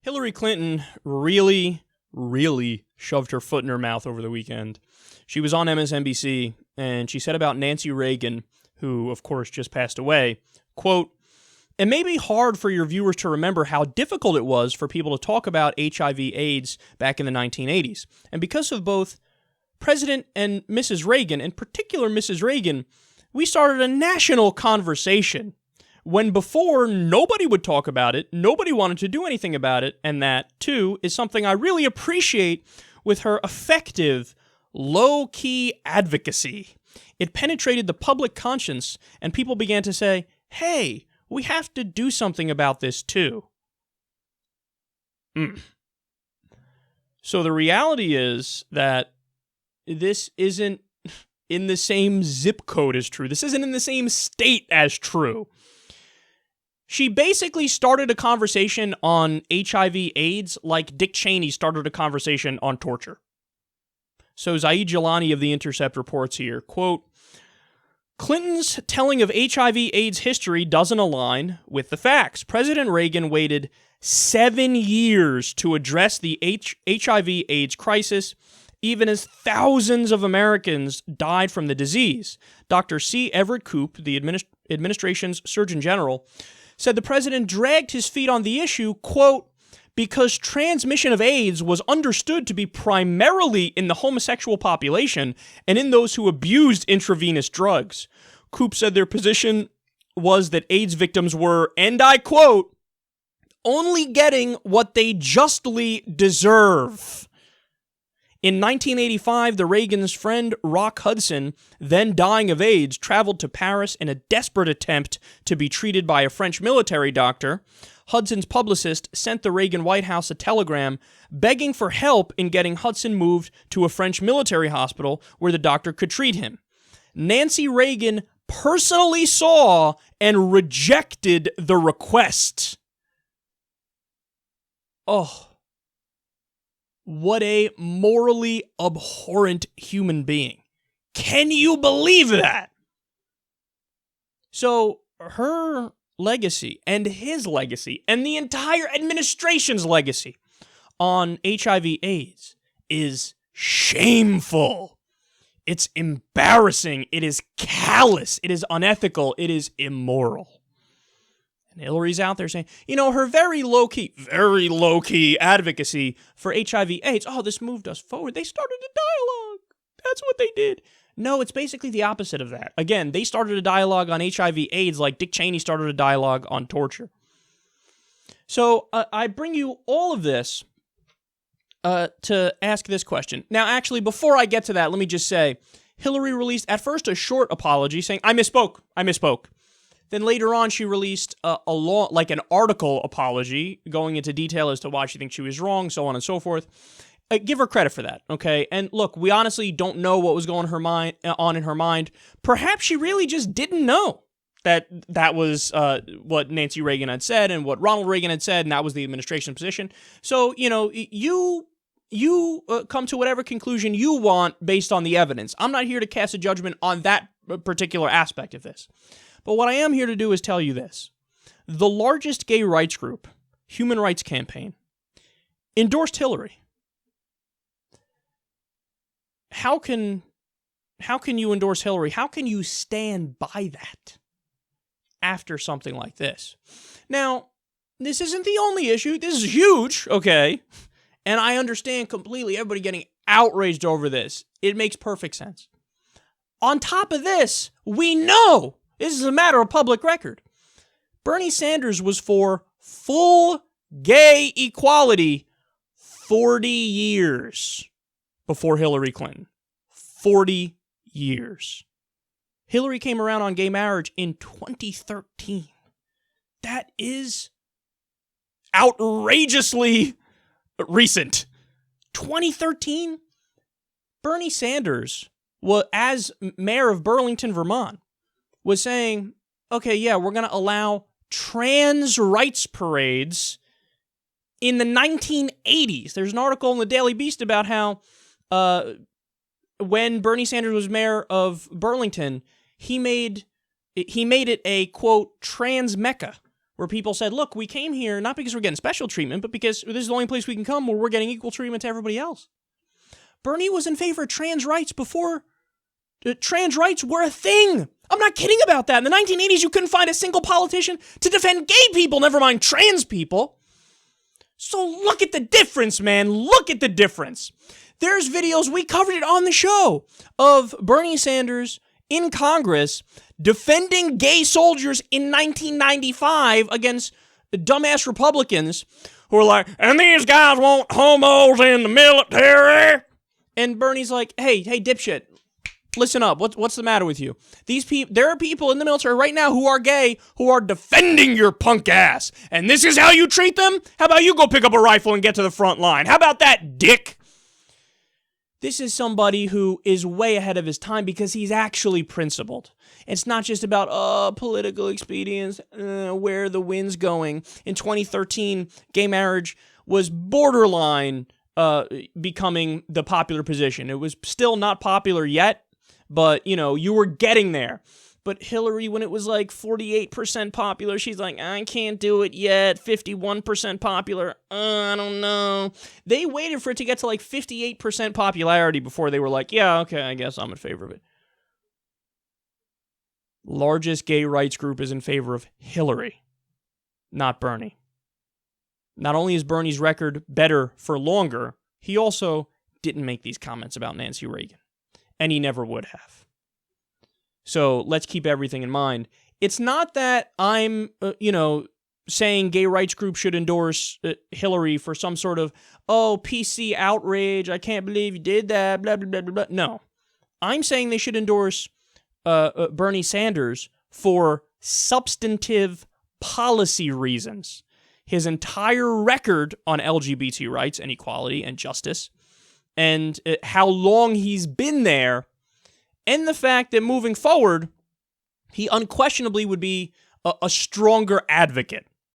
Hillary Clinton really shoved her foot in her mouth over the weekend. She was on MSNBC, and she said about Nancy Reagan, who, of course, just passed away, quote, "It may be hard for your viewers to remember how difficult it was for people to talk about HIV/AIDS back in the 1980s. And because of both President and Mrs. Reagan, in particular Mrs. Reagan, we started a national conversation when before nobody would talk about it, nobody wanted to do anything about it, and that, too, is something I really appreciate with her effective, low-key advocacy. It penetrated the public conscience, and people began to say, hey, we have to do something about this, too." So the reality is that this isn't in the same zip code as true. This isn't in the same state as true. She basically started a conversation on HIV/AIDS like Dick Cheney started a conversation on torture. So Zaid Jilani of The Intercept reports here, quote, "Clinton's telling of HIV/AIDS history doesn't align with the facts. President Reagan waited 7 years to address the HIV/AIDS crisis, even as thousands of Americans died from the disease." Dr. C. Everett Koop, the administration's Surgeon General, said the president dragged his feet on the issue, quote, "because transmission of AIDS was understood to be primarily in the homosexual population and in those who abused intravenous drugs." Koop said their position was that AIDS victims were, and I quote, "only getting what they justly deserve." In 1985, the Reagan's friend Rock Hudson, then dying of AIDS, traveled to Paris in a desperate attempt to be treated by a French military doctor. Hudson's publicist sent the Reagan White House a telegram begging for help in getting Hudson moved to a French military hospital where the doctor could treat him. Nancy Reagan personally saw and rejected the request. Oh. What a morally abhorrent human being. Can you believe that? So her legacy and his legacy and the entire administration's legacy on HIV/AIDS is shameful. It's embarrassing. It is callous. It is unethical. It is immoral. And Hillary's out there saying, her very low-key advocacy for HIV/AIDS, oh, this moved us forward. They started a dialogue. That's what they did. No, it's basically the opposite of that. Again, they started a dialogue on HIV/AIDS like Dick Cheney started a dialogue on torture. So I bring you all of this to ask this question. Now, actually, before I get to that, let me just say, Hillary released at first a short apology saying, I misspoke. Then later on, she released an article apology, going into detail as to why she thinks she was wrong, so on and so forth. Give her credit for that, okay? And look, we honestly don't know what was going on in her mind. Perhaps she really just didn't know that was what Nancy Reagan had said and what Ronald Reagan had said, and that was the administration's position. So, you come to whatever conclusion you want based on the evidence. I'm not here to cast a judgment on that particular aspect of this. But what I am here to do is tell you this. The largest gay rights group, Human Rights Campaign, endorsed Hillary. How can you endorse Hillary? How can you stand by that after something like this? Now, this isn't the only issue. This is huge, okay? And I understand completely everybody getting outraged over this. It makes perfect sense. On top of this, we know, this is a matter of public record, Bernie Sanders was for full gay equality 40 years before Hillary Clinton. 40 years. Hillary came around on gay marriage in 2013. That is outrageously recent. 2013? Bernie Sanders, as mayor of Burlington, Vermont, was saying, okay, yeah, we're going to allow trans rights parades in the 1980s. There's an article in the Daily Beast about how when Bernie Sanders was mayor of Burlington, he made it a, quote, trans mecca, where people said, look, we came here not because we're getting special treatment, but because this is the only place we can come where we're getting equal treatment to everybody else. Bernie was in favor of trans rights before trans rights were a thing. I'm not kidding about that. In the 1980s, you couldn't find a single politician to defend gay people, never mind trans people. So look at the difference, man. Look at the difference. There's videos, we covered it on the show, of Bernie Sanders in Congress defending gay soldiers in 1995 against dumbass Republicans who are like, and these guys want homos in the military. And Bernie's like, hey, dipshit, listen up. What's the matter with you? There are people in the military right now who are gay who are defending your punk ass. And this is how you treat them? How about you go pick up a rifle and get to the front line? How about that, dick? This is somebody who is way ahead of his time because he's actually principled. It's not just about, political expedience, where the wind's going. In 2013, gay marriage was borderline becoming the popular position. It was still not popular yet, but, you were getting there. But Hillary, when it was like 48% popular, she's like, I can't do it yet. 51% popular, I don't know. They waited for it to get to like 58% popularity before they were like, yeah, okay, I guess I'm in favor of it. Largest gay rights group is in favor of Hillary, not Bernie. Not only is Bernie's record better for longer, he also didn't make these comments about Nancy Reagan. And he never would have. So let's keep everything in mind. It's not that I'm, saying gay rights groups should endorse Hillary for some sort of, PC outrage, I can't believe you did that, blah, blah, blah, blah, blah. No. I'm saying they should endorse Bernie Sanders for substantive policy reasons. His entire record on LGBT rights and equality and justice, and how long he's been there, and the fact that moving forward, he unquestionably would be a stronger advocate